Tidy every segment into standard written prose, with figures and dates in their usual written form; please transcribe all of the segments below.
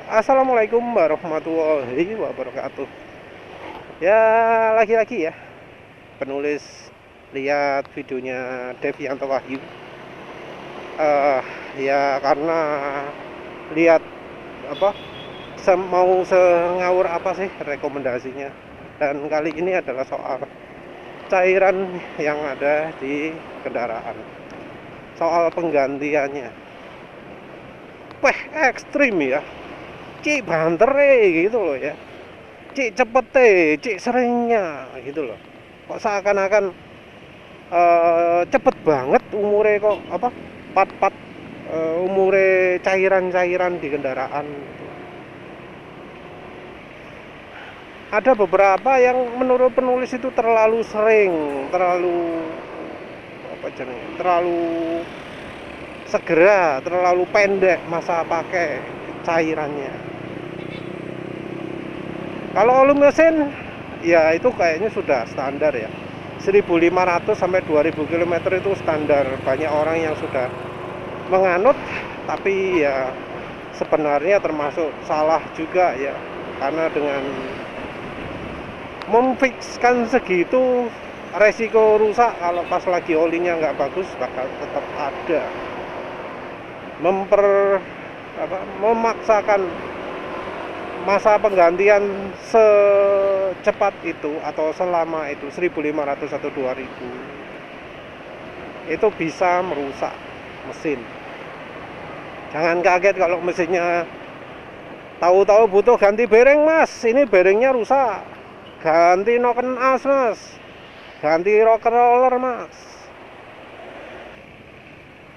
Assalamualaikum warahmatullahi wabarakatuh. Ya, lagi-lagi ya penulis lihat videonya Devianto Wahyu. eh Ya karena lihat apa mau sengawur apa sih rekomendasinya. Dan kali ini adalah soal cairan yang ada di kendaraan, soal penggantiannya. Wah, ekstrim ya, cik banter gitu loh ya, cik cepet cik seringnya gitu loh. Kok seakan-akan cepet banget umure, kok apa pat-pat umure cairan-cairan di kendaraan. Ada beberapa yang menurut penulis itu terlalu sering, terlalu apa jenenge, terlalu segera, terlalu pendek masa pakai cairannya. Kalau oli mesin ya itu kayaknya sudah standar ya, 1.500 sampai 2.000 km itu standar. Banyak orang yang sudah menganut, tapi ya sebenarnya termasuk salah juga ya, karena dengan memfikskan segitu resiko rusak kalau pas lagi olinya nggak bagus bakal tetap ada. Memaksakan masa penggantian secepat itu atau selama itu 1.500 atau 2.000 itu bisa merusak mesin. Jangan kaget kalau mesinnya tahu-tahu butuh ganti bearing, mas, ini bearingnya rusak, ganti noken as, mas, ganti rocker roller, mas.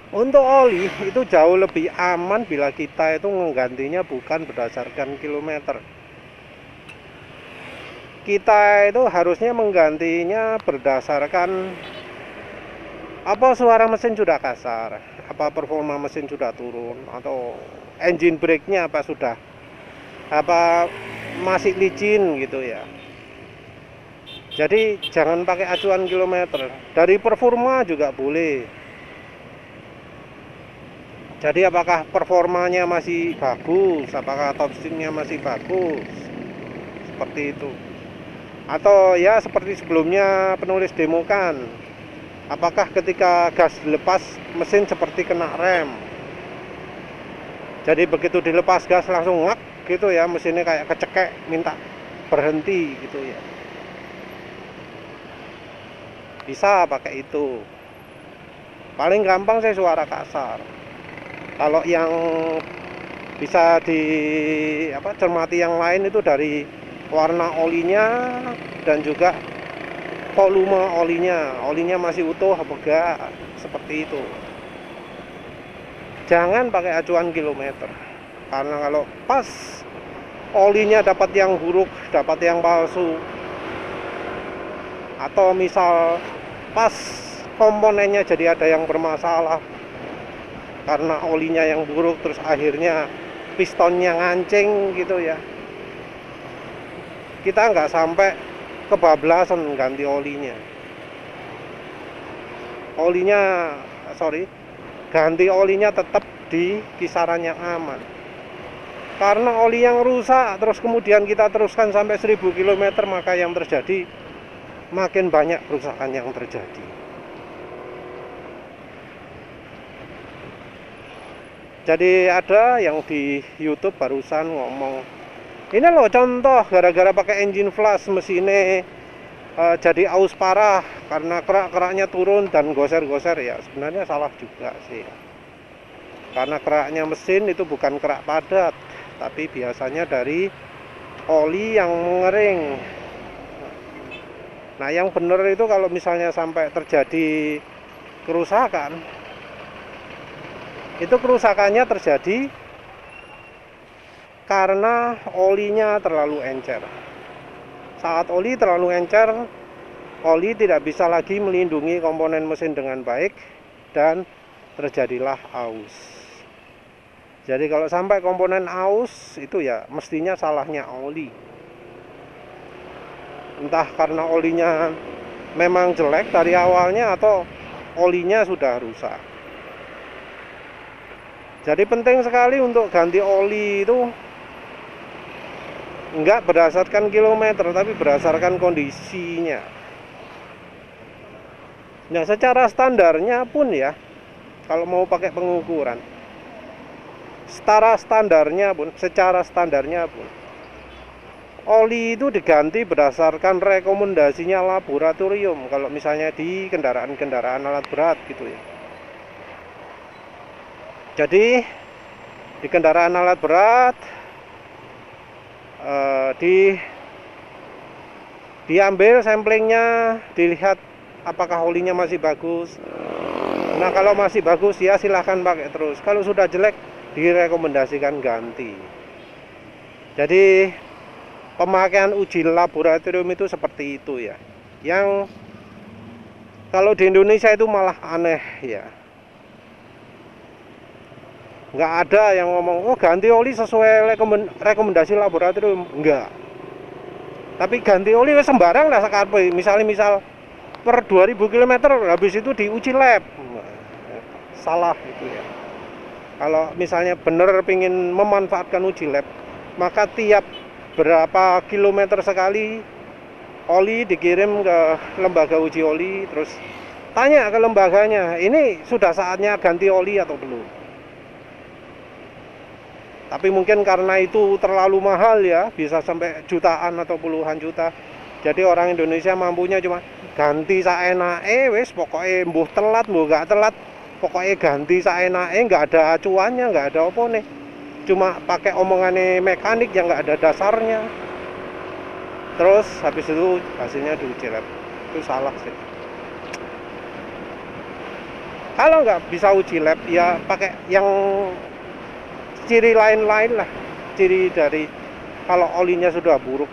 Untuk oli itu jauh lebih aman bila kita itu menggantinya bukan berdasarkan kilometer. Kita itu harusnya menggantinya berdasarkan apa suara mesin sudah kasar, apa performa mesin sudah turun, atau engine brake-nya apa sudah apa masih licin gitu ya. Jadi jangan pakai acuan kilometer. Dari performa juga boleh. Jadi apakah performanya masih bagus, apakah top speednya masih bagus, seperti itu. Atau ya seperti sebelumnya penulis demokan, apakah ketika gas dilepas mesin seperti kena rem. Jadi begitu dilepas gas langsung ngak gitu ya, mesinnya kayak kecekek minta berhenti gitu ya. Bisa pakai itu. Paling gampang saya suara kasar. Kalau yang bisa cermati yang lain itu dari warna olinya dan juga volume olinya masih utuh apa enggak, seperti itu. Jangan pakai acuan kilometer, karena kalau pas olinya dapat yang buruk, dapat yang palsu, atau misal pas komponennya jadi ada yang bermasalah karena olinya yang buruk, terus akhirnya pistonnya ngancing gitu ya, kita nggak sampai kebablasan ganti ganti olinya tetap di kisaran yang aman. Karena oli yang rusak terus kemudian kita teruskan sampai 1.000 km, maka yang terjadi makin banyak kerusakan yang terjadi. Jadi ada yang di YouTube barusan ngomong, ini loh contoh gara-gara pakai engine flash mesinnya jadi aus parah karena kerak-keraknya turun dan goser-goser. Ya sebenarnya salah juga sih, karena keraknya mesin itu bukan kerak padat, tapi biasanya dari oli yang mengering. Nah yang benar itu kalau misalnya sampai terjadi kerusakan, itu kerusakannya terjadi karena olinya terlalu encer. Saat oli terlalu encer, oli tidak bisa lagi melindungi komponen mesin dengan baik dan terjadilah aus. Jadi kalau sampai komponen aus itu ya mestinya salahnya oli. Entah karena olinya memang jelek dari awalnya atau olinya sudah rusak. Jadi penting sekali untuk ganti oli itu Enggak berdasarkan kilometer, tapi berdasarkan kondisinya. Nah, secara standarnya pun ya, kalau mau pakai pengukuran, secara standarnya pun, oli itu diganti berdasarkan rekomendasinya laboratorium. Kalau misalnya di kendaraan-kendaraan alat berat gitu ya. Jadi di kendaraan alat berat diambil samplingnya, dilihat apakah olinya masih bagus. Nah, kalau masih bagus ya silahkan pakai terus. Kalau sudah jelek direkomendasikan ganti. Jadi pemakaian uji laboratorium itu seperti itu ya. Yang kalau di Indonesia itu malah aneh ya. Nggak ada yang ngomong, oh ganti oli sesuai rekomendasi laboratorium. Enggak. Tapi ganti oli sembarang lah sekarang. Misal per 2000 km habis itu diuji lab. Salah itu ya. Kalau misalnya benar pingin memanfaatkan uji lab, maka tiap berapa kilometer sekali oli dikirim ke lembaga uji oli, terus tanya ke lembaganya, ini sudah saatnya ganti oli atau belum. Tapi mungkin karena itu terlalu mahal ya, bisa sampai jutaan atau puluhan juta. Jadi orang Indonesia mampunya cuma ganti saenake, wis pokoknya mbuh telat, mbuh gak telat, pokoknya ganti saenake, nggak ada acuannya, nggak ada apa nih. Cuma pakai omongannya mekanik yang nggak ada dasarnya. Terus habis itu hasilnya diuji lab. Itu salah sih. Kalau nggak bisa uji lab ya pakai yang ciri lain-lain lah. Ciri dari kalau olinya sudah buruk.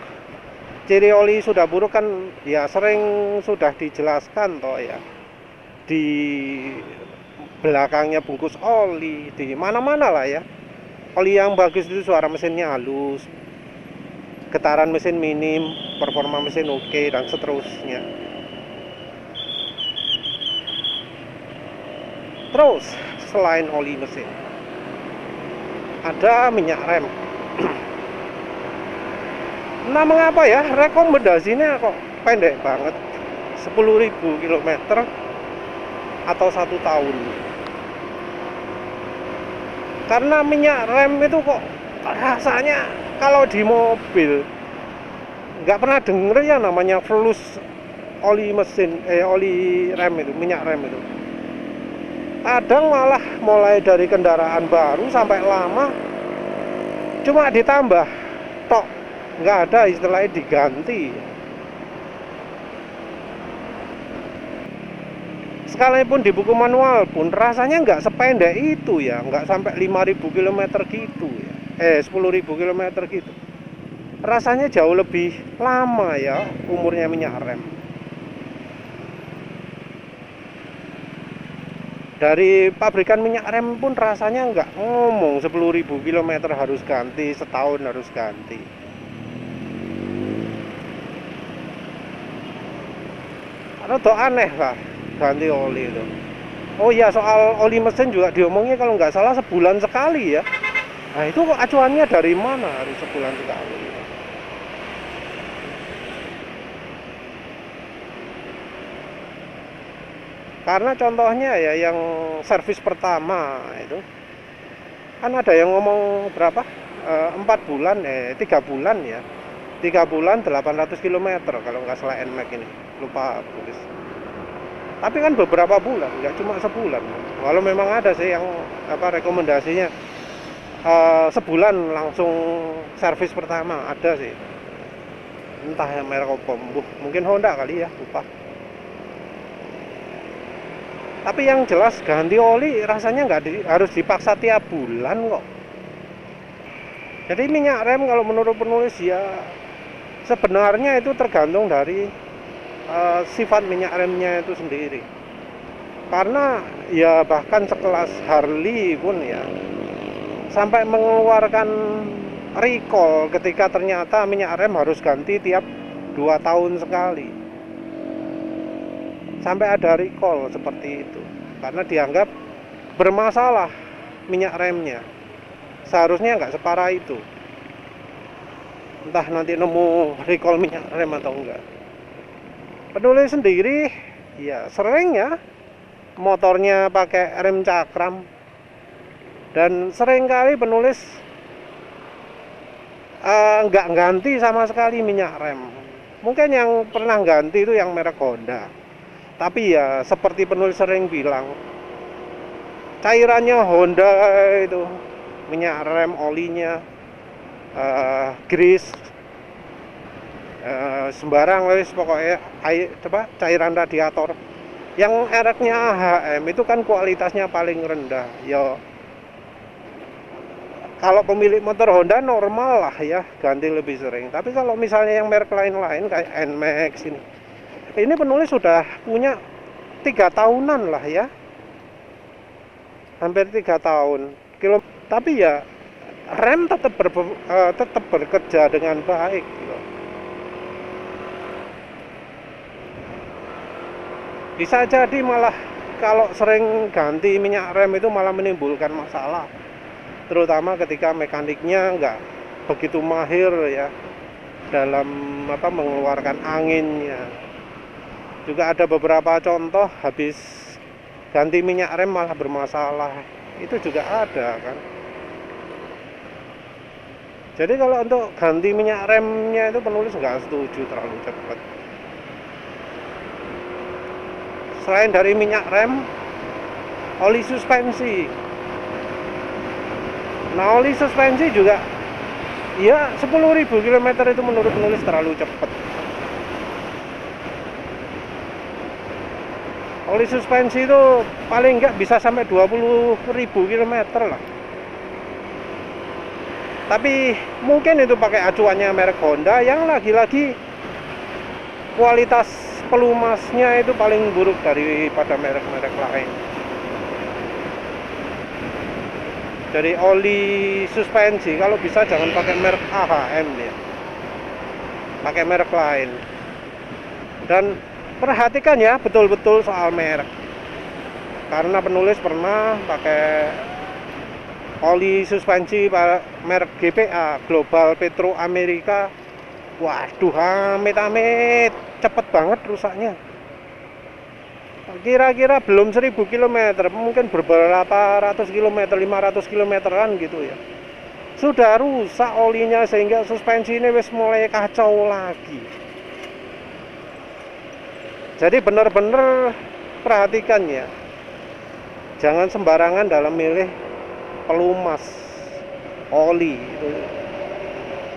Ciri oli sudah buruk kan ya sering sudah dijelaskan toh ya. Di belakangnya bungkus oli, di mana-mana lah ya. Oli yang bagus itu suara mesinnya halus, getaran mesin minim, performa mesin oke, dan seterusnya. Terus selain oli mesin, ada minyak rem. Nah, mengapa ya rekomendasinya kok pendek banget, 10.000 km atau 1 tahun? Karena minyak rem itu kok rasanya kalau di mobil nggak pernah denger ya namanya flus oli mesin, oli rem itu, minyak rem itu. Kadang malah mulai dari kendaraan baru sampai lama cuma ditambah tok, nggak ada istilahnya diganti. Sekalipun di buku manual pun rasanya nggak sependek itu ya, nggak sampai 5.000 km gitu ya, 10.000 km gitu. Rasanya jauh lebih lama ya umurnya minyak rem. Dari pabrikan minyak rem pun rasanya nggak ngomong 10.000 km harus ganti, setahun harus ganti. Rada aneh lah ganti oli itu. Oh iya, soal oli mesin juga diomongnya kalau nggak salah sebulan sekali ya. Nah itu acuannya dari mana harus sebulan sekali? Karena contohnya ya yang servis pertama itu kan ada yang ngomong berapa? 4 bulan, 3 bulan ya. 3 bulan 800 km kalau nggak salah NMAX ini. Lupa tulis. Tapi kan beberapa bulan, nggak cuma sebulan. Walau memang ada sih yang rekomendasinya sebulan langsung servis pertama, ada sih. Entah yang merek apa, mungkin Honda kali ya, lupa. Tapi yang jelas ganti oli rasanya nggak harus dipaksa tiap bulan kok. Jadi minyak rem kalau menurut penulis ya sebenarnya itu tergantung dari sifat minyak remnya itu sendiri. Karena ya bahkan sekelas Harley pun ya sampai mengeluarkan recall ketika ternyata minyak rem harus ganti tiap 2 tahun sekali. Sampai ada recall seperti itu karena dianggap bermasalah minyak remnya. Seharusnya nggak separah itu. entah nanti nemu recall minyak rem atau enggak. Penulis sendiri ya sering ya motornya pakai rem cakram, dan sering kali penulis nggak ganti sama sekali minyak rem. Mungkin yang pernah ganti itu yang merek Honda, tapi ya seperti penulis sering bilang, cairannya Honda itu, minyak rem, olinya, grease, sembarang wis pokoknya cairan radiator. Yang mereknya HM itu kan kualitasnya paling rendah. Ya kalau pemilik motor Honda normal lah ya ganti lebih sering. Tapi kalau misalnya yang merek lain-lain kayak NMAX ini penulis sudah punya 3 tahunan lah ya, hampir 3 tahun. Tapi ya rem tetap bekerja dengan baik gitu. Bisa jadi malah kalau sering ganti minyak rem itu malah menimbulkan masalah, terutama ketika mekaniknya nggak begitu mahir ya dalam mengeluarkan anginnya. Juga ada beberapa contoh habis ganti minyak rem malah bermasalah, itu juga ada kan. Jadi kalau untuk ganti minyak remnya itu penulis nggak setuju terlalu cepat. Selain dari minyak rem, oli suspensi. Nah, oli suspensi juga ya 10.000 km itu menurut penulis terlalu cepat. Oli suspensi itu paling enggak bisa sampai 20.000 km lah. Tapi mungkin itu pakai acuannya merek Honda yang lagi-lagi kualitas pelumasnya itu paling buruk daripada merek-merek lain. Jadi oli suspensi kalau bisa jangan pakai merek AHM ya, pakai merek lain. Dan perhatikan ya betul-betul soal merek, karena penulis pernah pakai oli suspensi merek GPA, Global Petro Amerika. Waduh, amit-amit cepet banget rusaknya. Kira-kira belum 1000 km, mungkin beberapa ratus kilometer, 500 kilometeran gitu ya, sudah rusak olinya sehingga suspensi ini wis mulai kacau lagi. Jadi benar-benar perhatikan ya, jangan sembarangan dalam milih pelumas oli itu,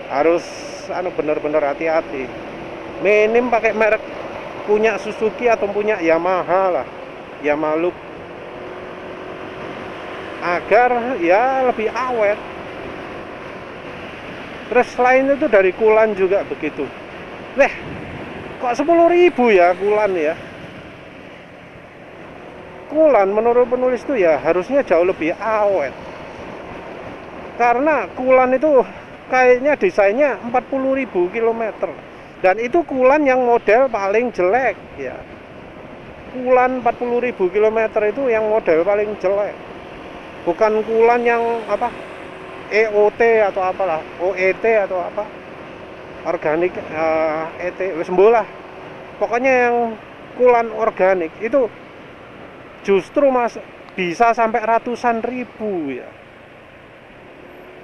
harus benar-benar hati-hati. Minim pakai merek punya Suzuki atau punya Yamaha lah, Yamaha Loop, agar ya lebih awet. Terus selain itu dari kulan juga begitu. Kok 10.000 ya kulan ya? Kulan menurut penulis itu ya harusnya jauh lebih awet. Karena kulan itu kayaknya desainnya 40.000 km. Dan itu kulan yang model paling jelek ya. Kulan 40.000 km itu yang model paling jelek. Bukan kulan yang EOT atau apalah, OET atau apa, organik, ET, sembolah. Pokoknya yang kulan organik itu justru bisa sampai ratusan ribu ya.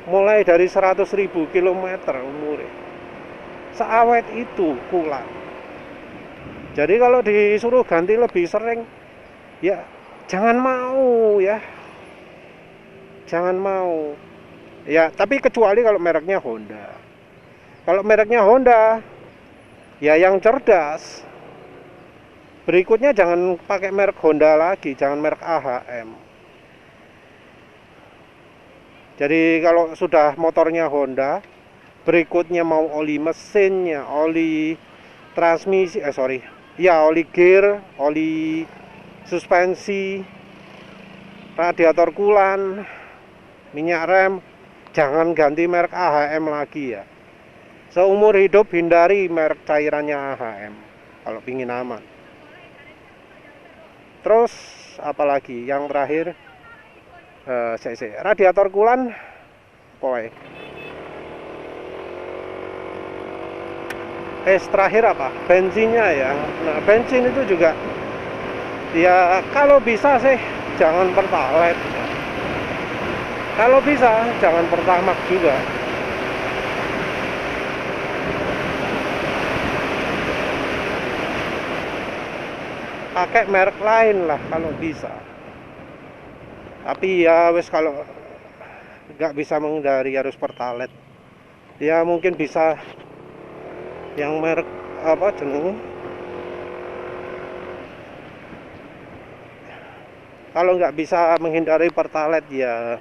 Mulai dari 100.000 km umurnya. Seawet itu kulan. Jadi kalau disuruh ganti lebih sering, ya jangan mau ya. Jangan mau. Ya, tapi kecuali kalau mereknya Honda. Kalau mereknya Honda, ya yang cerdas. Berikutnya jangan pakai merek Honda lagi, jangan merek AHM. Jadi kalau sudah motornya Honda, berikutnya mau oli mesinnya, oli transmisi, oli gear, oli suspensi, radiator kulan, minyak rem, jangan ganti merek AHM lagi ya. Seumur hidup hindari merek cairannya AHM kalau pingin aman. Terus apalagi yang terakhir, radiator kulan, Terakhir apa, bensinnya ya. Nah, bensin itu juga ya kalau bisa sih jangan pertalite ya. Kalau bisa jangan pertamax juga, pakai merek lain lah kalau bisa. Tapi ya wes, kalau nggak bisa menghindari harus pertalite ya mungkin bisa yang merek apa jeneng, kalau nggak bisa menghindari pertalite ya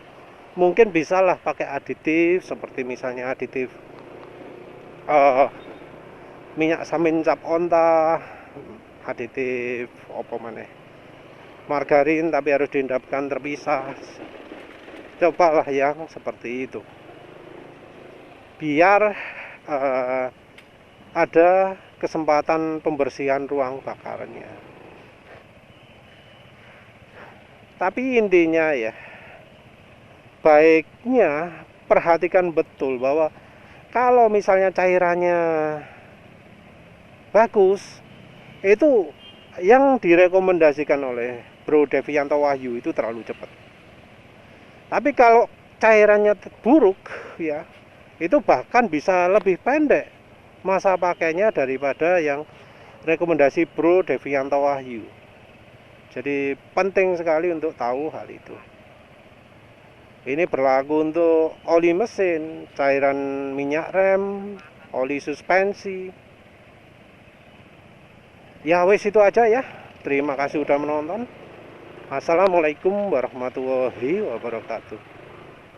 mungkin bisa lah pakai aditif, seperti misalnya aditif eh, minyak samin cap onta, aditif apa maneh, margarin tapi harus diendapkan terpisah. Cobalah yang seperti itu biar eh, ada kesempatan pembersihan ruang bakarnya. Tapi intinya ya, baiknya perhatikan betul bahwa kalau misalnya cairannya bagus, itu yang direkomendasikan oleh Bro Devianto Wahyu itu terlalu cepat. Tapi kalau cairannya buruk ya, itu bahkan bisa lebih pendek masa pakainya daripada yang rekomendasi Bro Devianto Wahyu. Jadi penting sekali untuk tahu hal itu. Ini berlaku untuk oli mesin, cairan minyak rem, oli suspensi. Ya wes itu aja ya. Terima kasih sudah menonton. Assalamualaikum warahmatullahi wabarakatuh.